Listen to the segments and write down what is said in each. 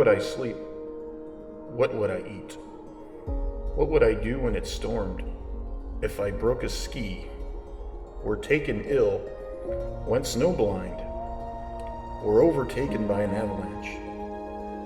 would I sleep? What would I eat? What would I do when it stormed? If I broke a ski, were taken ill, went snowblind, or overtaken by an avalanche?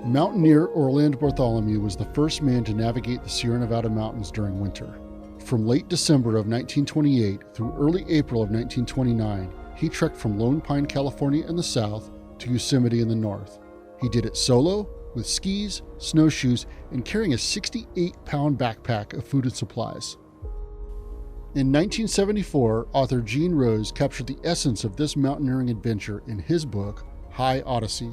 Mountaineer Orland Bartholomew was the first man to navigate the Sierra Nevada mountains during winter. From late December of 1928 through early April of 1929, he trekked from Lone Pine, California in the south to Yosemite in the north. He did it solo, with skis, snowshoes, and carrying a 68-pound backpack of food and supplies. In 1974, author Gene Rose captured the essence of this mountaineering adventure in his book, High Odyssey.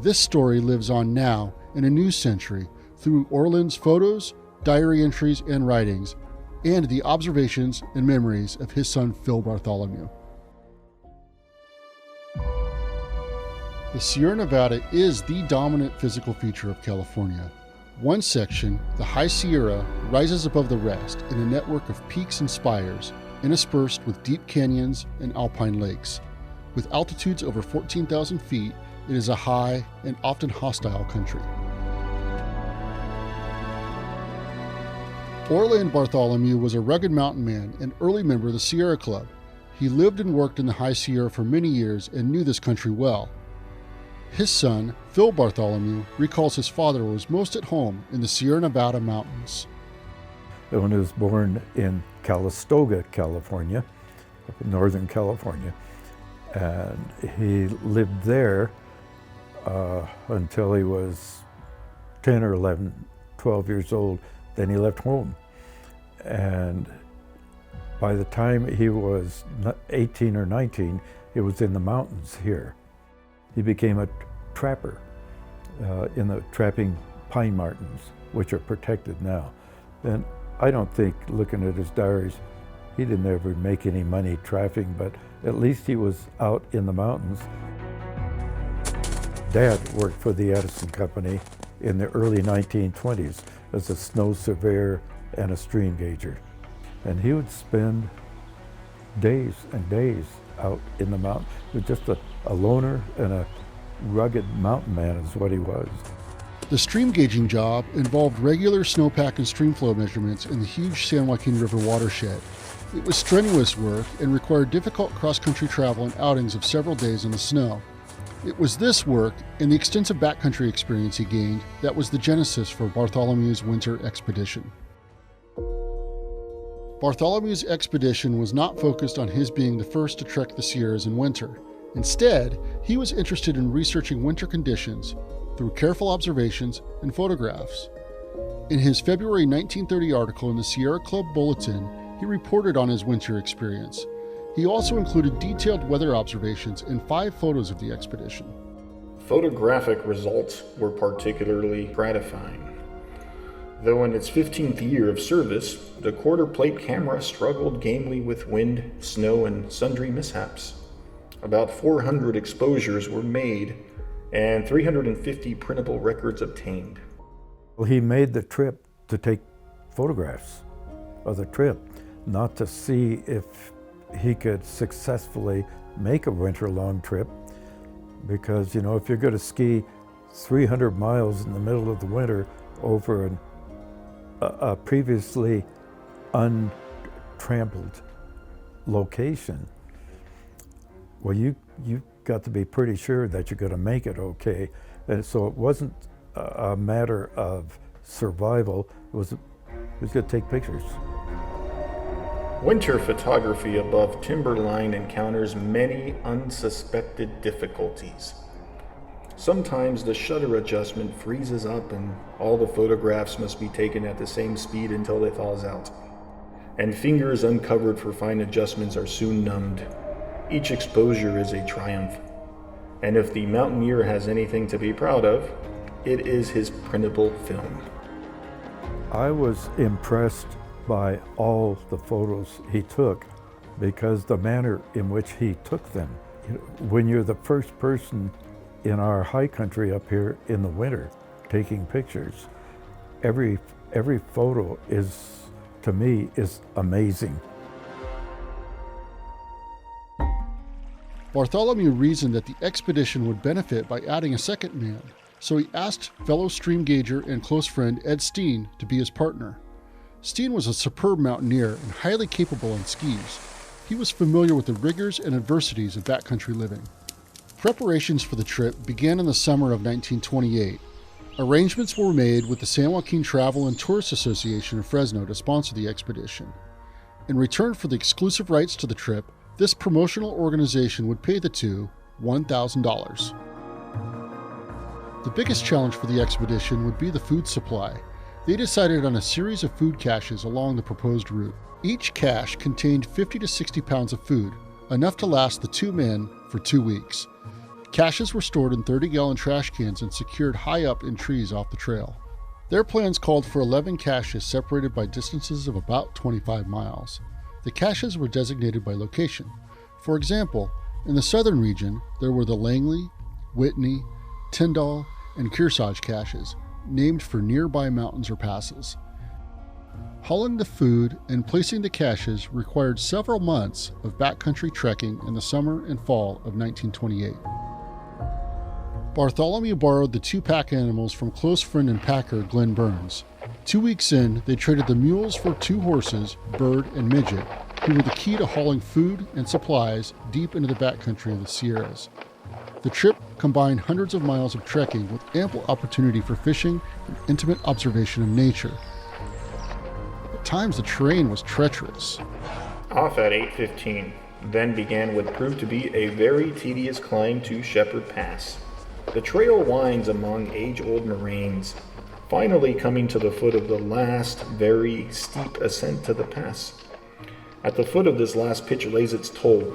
This story lives on now in a new century through Orland's photos, diary entries, and writings, and the observations and memories of his son Phil Bartholomew. The Sierra Nevada is the dominant physical feature of California. One section, the High Sierra, rises above the rest in a network of peaks and spires, interspersed with deep canyons and alpine lakes. With altitudes over 14,000 feet, it is a high and often hostile country. Orland Bartholomew was a rugged mountain man and early member of the Sierra Club. He lived and worked in the High Sierra for many years and knew this country well. His son, Phil Bartholomew, recalls his father was most at home in the Sierra Nevada mountains. When he was born in Calistoga, California, up in Northern California, and he lived there until he was 10 or 11, 12 years old. Then he left home. And by the time he was 18 or 19, he was in the mountains here. He became a trapper in the trapping pine martens, which are protected now. And I don't think, looking at his diaries, he didn't ever make any money trapping, but at least he was out in the mountains. Dad worked for the Edison Company in the early 1920s as a snow surveyor and a stream gauger. And he would spend days and days out in the mountain. He was just a loner and a rugged mountain man is what he was. The stream gauging job involved regular snowpack and streamflow measurements in the huge San Joaquin River watershed. It was strenuous work and required difficult cross-country travel and outings of several days in the snow. It was this work and the extensive backcountry experience he gained that was the genesis for Bartholomew's winter expedition. Bartholomew's expedition was not focused on his being the first to trek the Sierras in winter. Instead, he was interested in researching winter conditions through careful observations and photographs. In his February 1930 article in the Sierra Club Bulletin, he reported on his winter experience. He also included detailed weather observations and 5 photos of the expedition. Photographic results were particularly gratifying. Though in its 15th year of service, the quarter-plate camera struggled gamely with wind, snow, and sundry mishaps. About 400 exposures were made and 350 printable records obtained. Well, he made the trip to take photographs of the trip, not to see if he could successfully make a winter-long trip, because, you know, if you're going to ski 300 miles in the middle of the winter over a previously untrampled location, well, you got to be pretty sure that you're going to make it okay. And so it wasn't a matter of survival. It was going to take pictures. Winter photography above timberline encounters many unsuspected difficulties. Sometimes the shutter adjustment freezes up and all the photographs must be taken at the same speed until it thaws out. And fingers uncovered for fine adjustments are soon numbed. Each exposure is a triumph. And if the Mountaineer has anything to be proud of, it is his printable film. I was impressed by all the photos he took because the manner in which he took them. When you're the first person in our high country up here in the winter taking pictures, every photo is, to me, is amazing. Bartholomew reasoned that the expedition would benefit by adding a second man. so he asked fellow stream gauger and close friend Ed Steen to be his partner. Steen was a superb mountaineer and highly capable on skis. He was familiar with the rigors and adversities of backcountry living. Preparations for the trip began in the summer of 1928. Arrangements were made with the San Joaquin Travel and Tourist Association of Fresno to sponsor the expedition. In return for the exclusive rights to the trip, this promotional organization would pay the two $1,000. The biggest challenge for the expedition would be the food supply. They decided on a series of food caches along the proposed route. Each cache contained 50 to 60 pounds of food, enough to last the two men for 2 weeks. Caches were stored in 30-gallon trash cans and secured high up in trees off the trail. Their plans called for 11 caches separated by distances of about 25 miles. The caches were designated by location. For example, in the southern region, there were the Langley, Whitney, Tyndall, and Kearsarge caches, named for nearby mountains or passes. Hauling the food and placing the caches required several months of backcountry trekking in the summer and fall of 1928. Bartholomew borrowed the two pack animals from close friend and packer Glenn Burns. 2 weeks in, they traded the mules for two horses, Bird and Midget, who were the key to hauling food and supplies deep into the backcountry of the Sierras. The trip combined hundreds of miles of trekking with ample opportunity for fishing and intimate observation of nature. At times the terrain was treacherous. Off at 8:15, then began what proved to be a very tedious climb to Shepherd Pass. The trail winds among age-old moraines, finally coming to the foot of the last very steep ascent to the pass. At the foot of this last pitch lays its toll,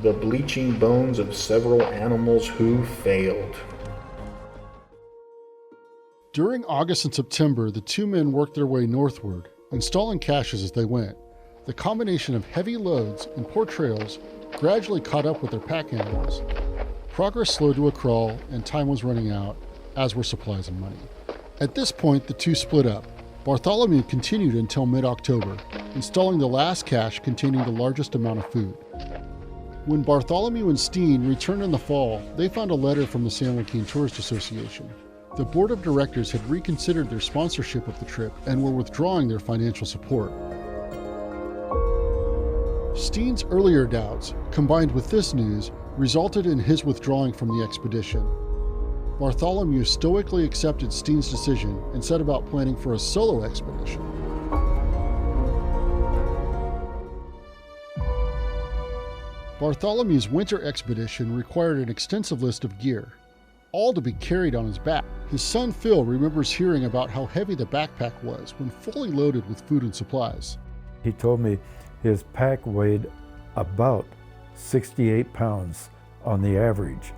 the bleaching bones of several animals who failed. During August and September, the two men worked their way northward, installing caches as they went. The combination of heavy loads and poor trails gradually caught up with their pack animals. Progress slowed to a crawl, and time was running out, as were supplies and money. At this point, the two split up. Bartholomew continued until mid-October, installing the last cache containing the largest amount of food. When Bartholomew and Steen returned in the fall, they found a letter from the San Joaquin Tourist Association. The board of directors had reconsidered their sponsorship of the trip and were withdrawing their financial support. Steen's earlier doubts, combined with this news, resulted in his withdrawing from the expedition. Bartholomew stoically accepted Steen's decision and set about planning for a solo expedition. Bartholomew's winter expedition required an extensive list of gear, all to be carried on his back. His son Phil remembers hearing about how heavy the backpack was when fully loaded with food and supplies. He told me his pack weighed about 68 pounds on the average.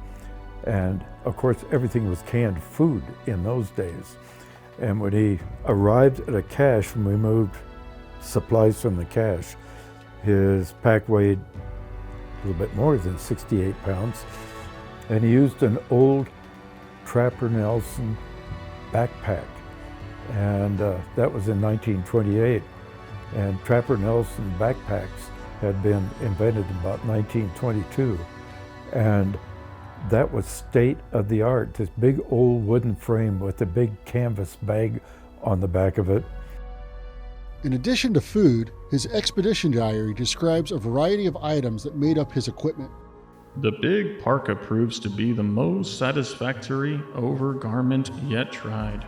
And of course, everything was canned food in those days. And when he arrived at a cache, when we moved supplies from the cache, his pack weighed a little bit more than 68 pounds. And he used an old Trapper Nelson backpack. And that was in 1928. And Trapper Nelson backpacks had been invented in about 1922. And that was state of the art, this big old wooden frame with a big canvas bag on the back of it. In addition to food, his expedition diary describes a variety of items that made up his equipment. The big parka proves to be the most satisfactory overgarment yet tried.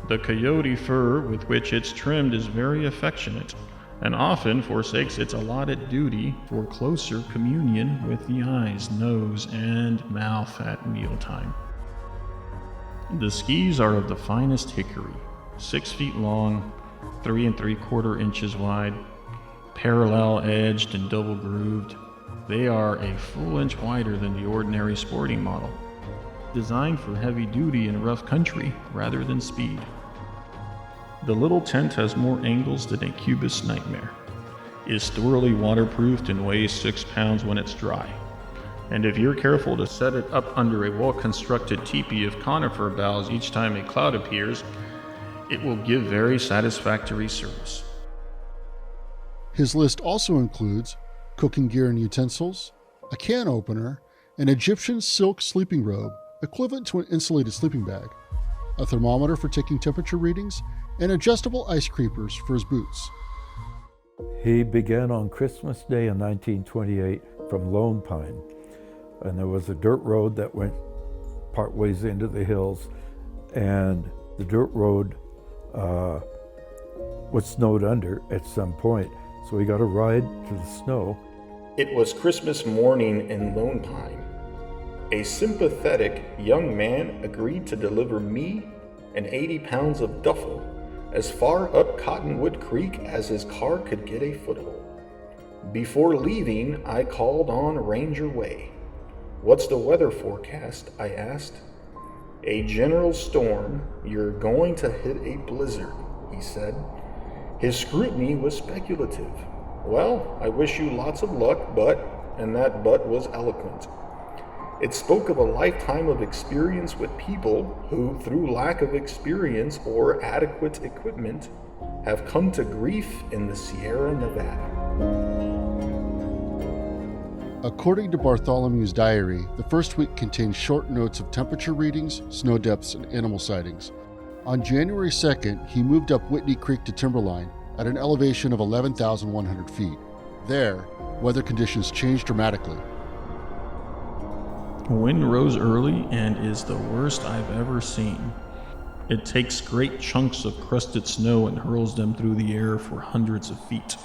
The coyote fur with which it's trimmed is very affectionate, and often forsakes its allotted duty for closer communion with the eyes, nose, and mouth at mealtime. The skis are of the finest hickory, 6 feet long, 3 3/4 inches wide, parallel edged and double grooved. They are a full inch wider than the ordinary sporting model, designed for heavy duty in rough country rather than speed. The little tent has more angles than a cubist nightmare, is thoroughly waterproofed and weighs 6 pounds when it's dry. And if you're careful to set it up under a well-constructed teepee of conifer boughs each time a cloud appears, it will give very satisfactory service. His list also includes cooking gear and utensils, a can opener, an Egyptian silk sleeping robe, equivalent to an insulated sleeping bag, a thermometer for taking temperature readings, and adjustable ice creepers for his boots. He began on Christmas Day in 1928 from Lone Pine, and there was a dirt road that went part ways into the hills, and the dirt road was snowed under at some point, so he got a ride to the snow. It was Christmas morning in Lone Pine. A sympathetic young man agreed to deliver me and 80 pounds of duffel as far up Cottonwood Creek as his car could get a foothold. Before leaving, I called on Ranger Way. "What's the weather forecast?" I asked. "A general storm. You're going to hit a blizzard," he said. His scrutiny was speculative. "Well, I wish you lots of luck, but," and that but was eloquent. It spoke of a lifetime of experience with people who, through lack of experience or adequate equipment, have come to grief in the Sierra Nevada. According to Bartholomew's diary, the first week contained short notes of temperature readings, snow depths, and animal sightings. On January 2nd, he moved up Whitney Creek to timberline at an elevation of 11,100 feet. There, weather conditions changed dramatically. Wind rose early and is the worst I've ever seen. It takes great chunks of crusted snow and hurls them through the air for hundreds of feet.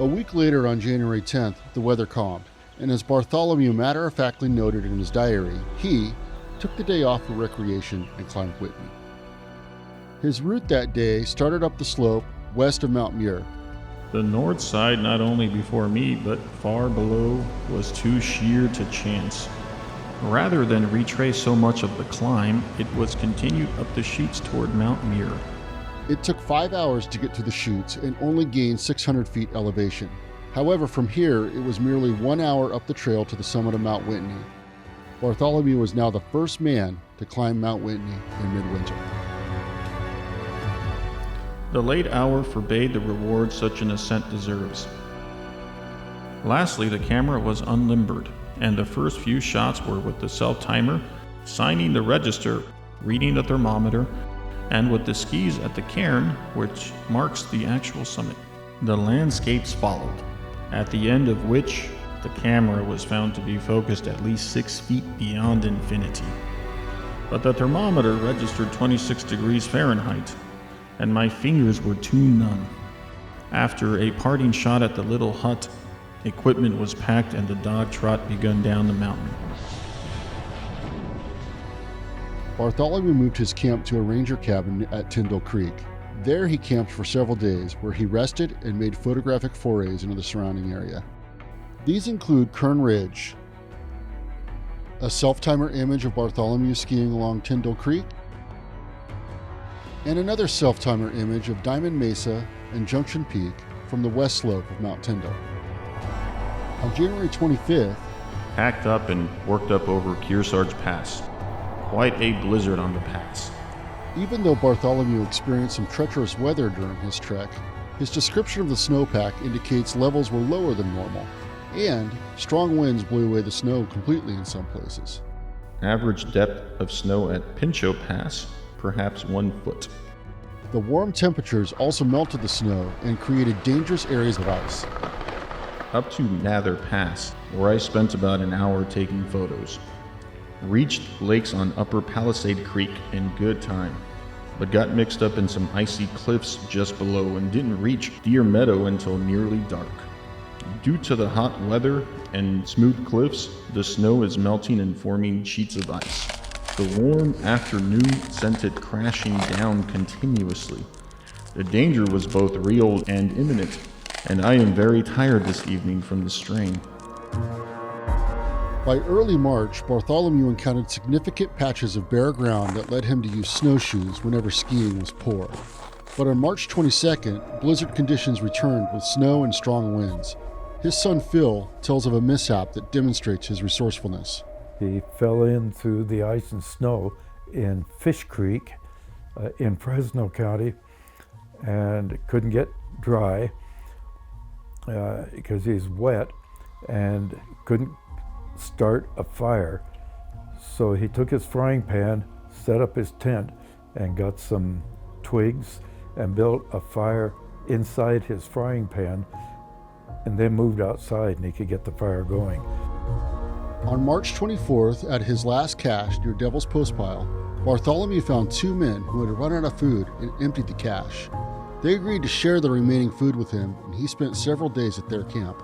A week later, on January 10th, the weather calmed, and as Bartholomew matter-of-factly noted in his diary, he took the day off for recreation and climbed Whitney. His route that day started up the slope west of Mountaineer. The north side, not only before me, but far below, was too sheer to chance. Rather than retrace so much of the climb, it was continued up the chutes toward Mountaineer. It took 5 hours to get to the chutes and only gained 600 feet elevation. However, from here, it was merely 1 hour up the trail to the summit of Mount Whitney. Bartholomew was now the first man to climb Mount Whitney in midwinter. The late hour forbade the reward such an ascent deserves. Lastly, the camera was unlimbered, and the first few shots were with the self-timer, signing the register, reading the thermometer, and with the skis at the cairn, which marks the actual summit. The landscapes followed, at the end of which the camera was found to be focused at least 6 feet beyond infinity. But the thermometer registered 26 degrees Fahrenheit, and my fingers were too numb. After a parting shot at the little hut, equipment was packed and the dog trot begun down the mountain. Bartholomew moved his camp to a ranger cabin at Tyndall Creek. There he camped for several days, where he rested and made photographic forays into the surrounding area. These include Kern Ridge, a self-timer image of Bartholomew skiing along Tyndall Creek, and another self-timer image of Diamond Mesa and Junction Peak from the west slope of Mount Tyndall. On January 25th, Packed up and worked up over Kearsarge Pass. Quite a blizzard on the pass. even though Bartholomew experienced some treacherous weather during his trek, his description of the snowpack indicates levels were lower than normal, and strong winds blew away the snow completely in some places. Average depth of snow at Pinchot Pass, perhaps 1 foot. The warm temperatures also melted the snow and created dangerous areas of ice. Up to Mather Pass, where I spent about an hour taking photos. Reached lakes on Upper Palisade Creek in good time, but got mixed up in some icy cliffs just below and didn't reach Deer Meadow until nearly dark. Due to the hot weather and smooth cliffs, the snow is melting and forming sheets of ice. The warm afternoon sent it crashing down continuously. The danger was both real and imminent, and I am very tired this evening from the strain. By early March, Bartholomew encountered significant patches of bare ground that led him to use snowshoes whenever skiing was poor. But on March 22nd, blizzard conditions returned with snow and strong winds. His son Phil tells of a mishap that demonstrates his resourcefulness. He fell into the ice and snow in Fish Creek in Fresno County and couldn't get dry because he's wet and couldn't start a fire. So he took his frying pan, set up his tent, and got some twigs and built a fire inside his frying pan, and then moved outside and he could get the fire going. On March 24th, at his last cache near Devil's Postpile, Bartholomew found two men who had run out of food and emptied the cache. They agreed to share the remaining food with him, and he spent several days at their camp.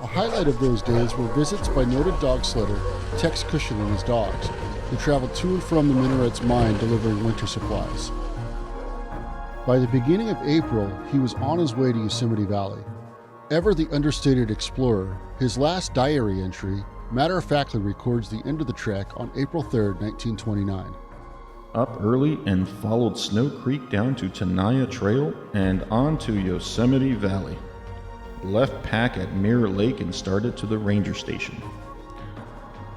A highlight of those days were visits by noted dog sledder Tex Cushion and his dogs, who traveled to and from the Minaret's mine delivering winter supplies. By the beginning of April, he was on his way to Yosemite Valley. Ever the understated explorer, his last diary entry matter-of-factly records the end of the trek on April 3, 1929. Up early and followed Snow Creek down to Tenaya Trail and on to Yosemite Valley. Left pack at Mirror Lake and started to the ranger station.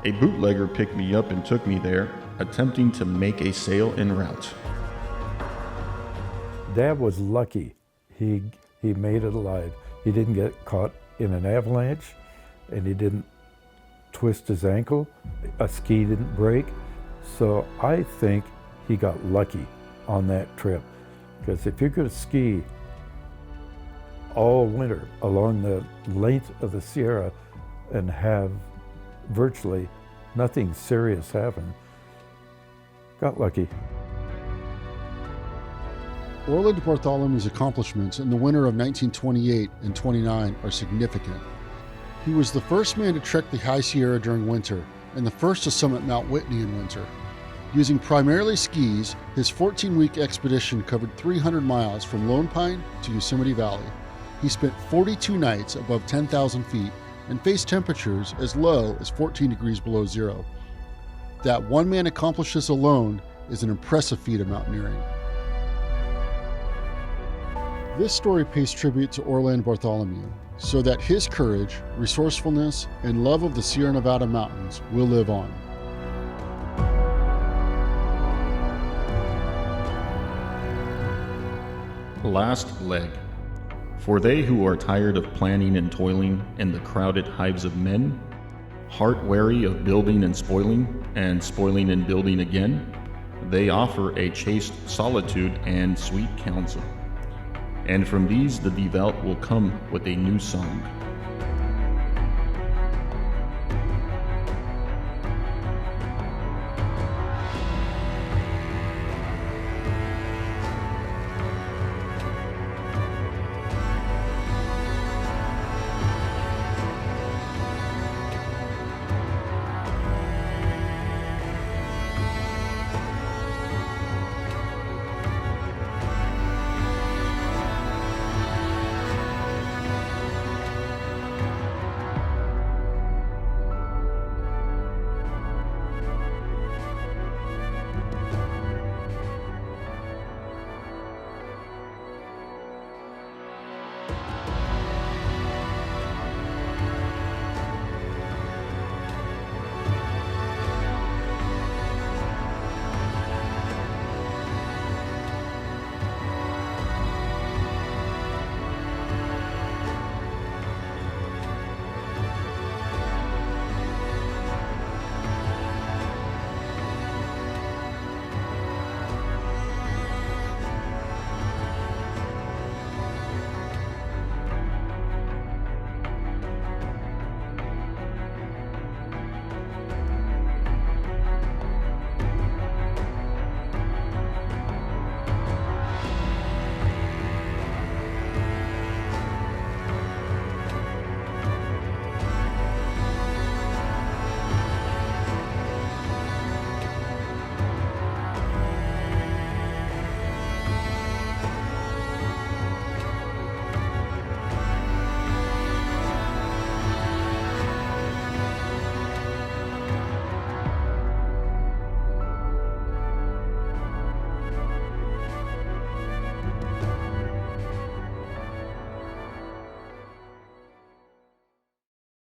A bootlegger picked me up and took me there, attempting to make a sale en route. Dad was lucky. He made it alive. He didn't get caught in an avalanche, and he didn't twist his ankle. A ski didn't break. So I think he got lucky on that trip. Because if you're going to ski all winter along the length of the Sierra and have virtually nothing serious happen, got lucky. Orland Bartholomew's accomplishments in the winter of 1928 and 29 are significant. He was the first man to trek the High Sierra during winter and the first to summit Mount Whitney in winter. Using primarily skis, his 14-week expedition covered 300 miles from Lone Pine to Yosemite Valley. He spent 42 nights above 10,000 feet and faced temperatures as low as 14 degrees below zero. That one man accomplished this alone is an impressive feat of mountaineering. This story pays tribute to Orland Bartholomew, so that his courage, resourcefulness, and love of the Sierra Nevada mountains will live on. Last leg. For they who are tired of planning and toiling in the crowded hives of men, heart weary of building and spoiling and building again, they offer a chaste solitude and sweet counsel. And from these the devout will come with a new song.